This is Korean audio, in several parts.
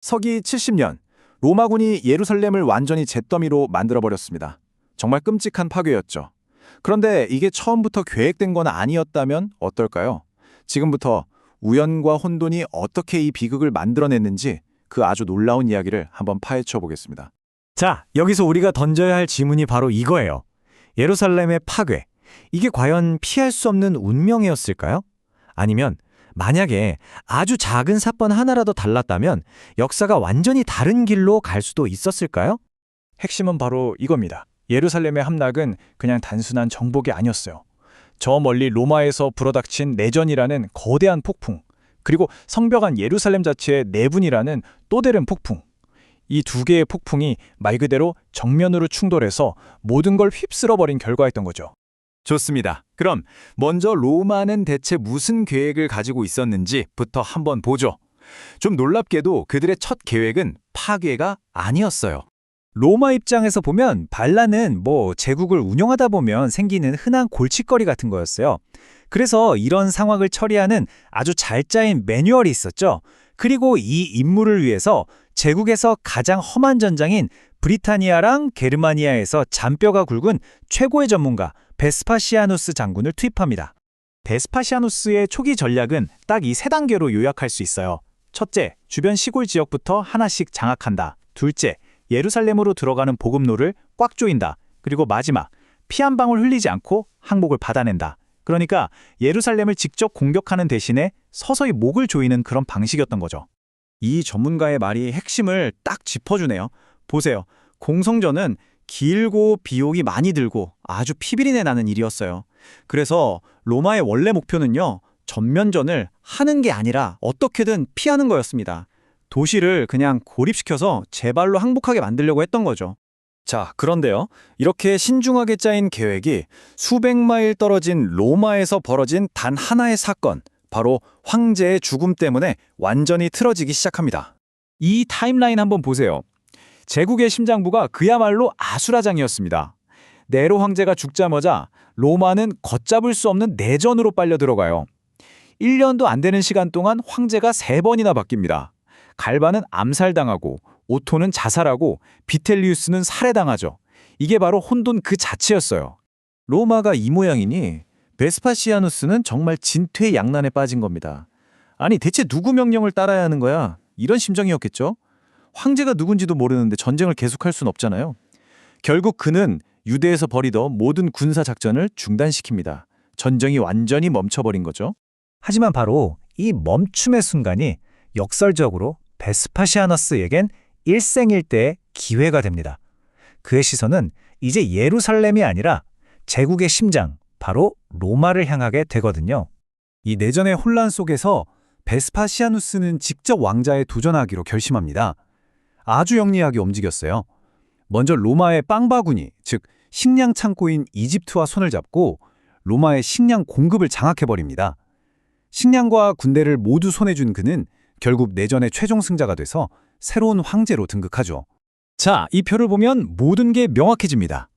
서기 70년, 로마군이 예루살렘을 완전히 잿더미로 만들어버렸습니다. 정말 끔찍한 파괴였죠. 그런데 이게 처음부터 계획된 건 아니었다면 어떨까요? 지금부터 우연과 혼돈이 어떻게 이 비극을 만들어냈는지 그 아주 놀라운 이야기를 한번 파헤쳐 보겠습니다. 자, 여기서 우리가 던져야 할 질문이 바로 이거예요. 예루살렘의 파괴. 이게 과연 피할 수 없는 운명이었을까요? 아니면 만약에 아주 작은 사건 하나라도 달랐다면 역사가 완전히 다른 길로 갈 수도 있었을까요? 핵심은 바로 이겁니다. 예루살렘의 함락은 그냥 단순한 정복이 아니었어요. 저 멀리 로마에서 불어닥친 내전이라는 거대한 폭풍, 그리고 성벽 안 예루살렘 자체의 내분이라는 또 다른 폭풍. 이 두 개의 폭풍이 말 그대로 정면으로 충돌해서 모든 걸 휩쓸어버린 결과였던 거죠. 좋습니다. 그럼 먼저 로마는 대체 무슨 계획을 가지고 있었는지부터 한번 보죠. 좀 놀랍게도 그들의 첫 계획은 파괴가 아니었어요. 로마 입장에서 보면 반란은 제국을 운영하다 보면 생기는 흔한 골칫거리 같은 거였어요. 그래서 이런 상황을 처리하는 아주 잘 짜인 매뉴얼이 있었죠. 그리고 이 임무를 위해서 제국에서 가장 험한 전장인 브리타니아랑 게르마니아에서 잔뼈가 굵은 최고의 전문가 베스파시아누스 장군을 투입합니다. 베스파시아누스의 초기 전략은 딱 이 세 단계로 요약할 수 있어요. 첫째, 주변 시골 지역부터 하나씩 장악한다. 둘째, 예루살렘으로 들어가는 보급로를 꽉 조인다. 그리고 마지막, 피 한 방울 흘리지 않고 항목을 받아낸다. 그러니까 예루살렘을 직접 공격하는 대신에 서서히 목을 조이는 그런 방식이었던 거죠. 이 전문가의 말이 핵심을 딱 짚어주네요. 보세요. 공성전은 길고 비용이 많이 들고 아주 피비린내 나는 일이었어요. 그래서 로마의 원래 목표는요, 전면전을 하는 게 아니라 어떻게든 피하는 거였습니다. 도시를 그냥 고립시켜서 제발로 항복하게 만들려고 했던 거죠. 자, 그런데요. 이렇게 신중하게 짜인 계획이 수백 마일 떨어진 로마에서 벌어진 단 하나의 사건, 바로 황제의 죽음 때문에 완전히 틀어지기 시작합니다. 이 타임라인 한번 보세요. 제국의 심장부가 그야말로 아수라장이었습니다. 네로 황제가 죽자마자 로마는 걷잡을 수 없는 내전으로 빨려 들어가요. 1년도 안 되는 시간 동안 황제가 3번이나 바뀝니다. 갈바는 암살당하고 오토는 자살하고 비텔리우스는 살해당하죠. 이게 바로 혼돈 그 자체였어요. 로마가 이 모양이니 베스파시아누스는 정말 진퇴양난에 빠진 겁니다. 아니 대체 누구 명령을 따라야 하는 거야? 이런 심정이었겠죠? 황제가 누군지도 모르는데 전쟁을 계속할 순 없잖아요. 결국 그는 유대에서 벌이던 모든 군사작전을 중단시킵니다. 전쟁이 완전히 멈춰버린 거죠. 하지만 바로 이 멈춤의 순간이 역설적으로 베스파시아너스에겐 일생일대의 기회가 됩니다. 그의 시선은 이제 예루살렘이 아니라 제국의 심장, 바로 로마를 향하게 되거든요. 이 내전의 혼란 속에서 베스파시아누스는 직접 왕자에 도전하기로 결심합니다. 아주 영리하게 움직였어요. 먼저 로마의 빵바구니, 즉 식량 창고인 이집트와 손을 잡고 로마의 식량 공급을 장악해버립니다. 식량과 군대를 모두 손에 준 그는 결국 내전의 최종 승자가 돼서 새로운 황제로 등극하죠. 자, 이 표를 보면 모든 게 명확해집니다.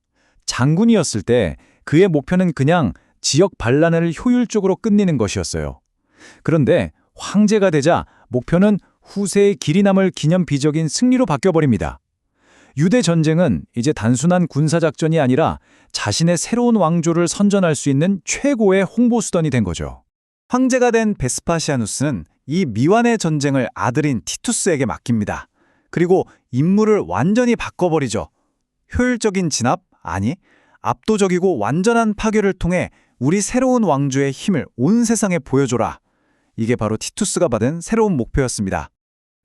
장군이었을 때 그의 목표는 그냥 지역 반란을 효율적으로 끝내는 것이었어요. 그런데 황제가 되자 목표는 후세의 길이 남을 기념비적인 승리로 바뀌어버립니다. 유대 전쟁은 이제 단순한 군사작전이 아니라 자신의 새로운 왕조를 선전할 수 있는 최고의 홍보수단이 된 거죠. 황제가 된 베스파시아누스는 이 미완의 전쟁을 아들인 티투스에게 맡깁니다. 그리고 임무를 완전히 바꿔버리죠. 효율적인 진압? 아니, 압도적이고 완전한 파괴를 통해 우리 새로운 왕조의 힘을 온 세상에 보여줘라. 이게 바로 티투스가 받은 새로운 목표였습니다.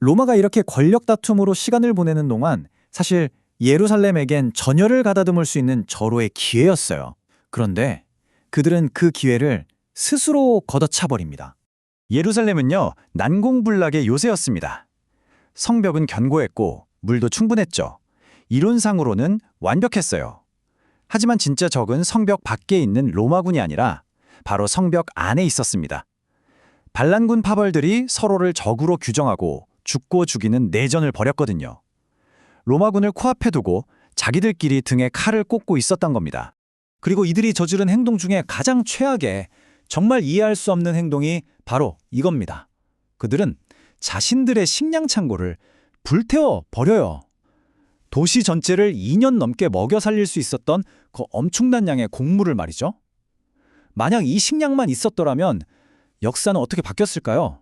로마가 이렇게 권력 다툼으로 시간을 보내는 동안 사실 예루살렘에겐 전열을 가다듬을 수 있는 절호의 기회였어요. 그런데 그들은 그 기회를 스스로 걷어차버립니다. 예루살렘은요, 난공불락의 요새였습니다. 성벽은 견고했고 물도 충분했죠. 이론상으로는 완벽했어요. 하지만 진짜 적은 성벽 밖에 있는 로마군이 아니라 바로 성벽 안에 있었습니다. 반란군 파벌들이 서로를 적으로 규정하고 죽고 죽이는 내전을 벌였거든요. 로마군을 코앞에 두고 자기들끼리 등에 칼을 꽂고 있었던 겁니다. 그리고 이들이 저지른 행동 중에 가장 최악의, 정말 이해할 수 없는 행동이 바로 이겁니다. 그들은 자신들의 식량 창고를 불태워 버려요. 도시 전체를 2년 넘게 먹여 살릴 수 있었던 그 엄청난 양의 곡물을 말이죠. 만약 이 식량만 있었더라면 역사는 어떻게 바뀌었을까요?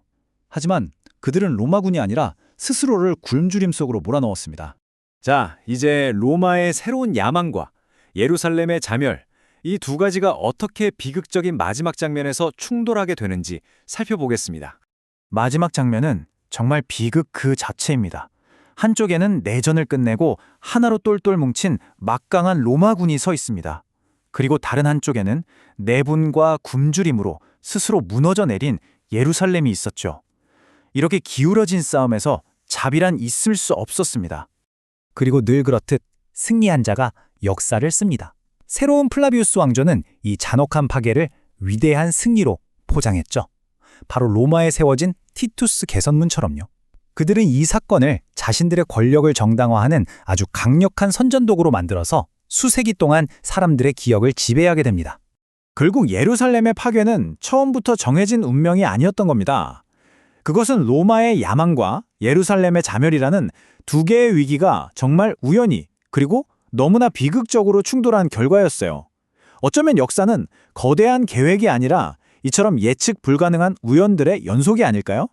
하지만 그들은 로마군이 아니라 스스로를 굶주림 속으로 몰아넣었습니다. 자, 이제 로마의 새로운 야망과 예루살렘의 자멸, 이 두 가지가 어떻게 비극적인 마지막 장면에서 충돌하게 되는지 살펴보겠습니다. 마지막 장면은 정말 비극 그 자체입니다. 한쪽에는 내전을 끝내고 하나로 똘똘 뭉친 막강한 로마군이 서 있습니다. 그리고 다른 한쪽에는 내분과 굶주림으로 스스로 무너져 내린 예루살렘이 있었죠. 이렇게 기울어진 싸움에서 자비란 있을 수 없었습니다. 그리고 늘 그렇듯 승리한 자가 역사를 씁니다. 새로운 플라비우스 왕조는 이 잔혹한 파괴를 위대한 승리로 포장했죠. 바로 로마에 세워진 티투스 개선문처럼요. 그들은 이 사건을 자신들의 권력을 정당화하는 아주 강력한 선전도구로 만들어서 수세기 동안 사람들의 기억을 지배하게 됩니다. 결국 예루살렘의 파괴는 처음부터 정해진 운명이 아니었던 겁니다. 그것은 로마의 야망과 예루살렘의 자멸이라는 두 개의 위기가 정말 우연히 그리고 너무나 비극적으로 충돌한 결과였어요. 어쩌면 역사는 거대한 계획이 아니라 이처럼 예측 불가능한 우연들의 연속이 아닐까요?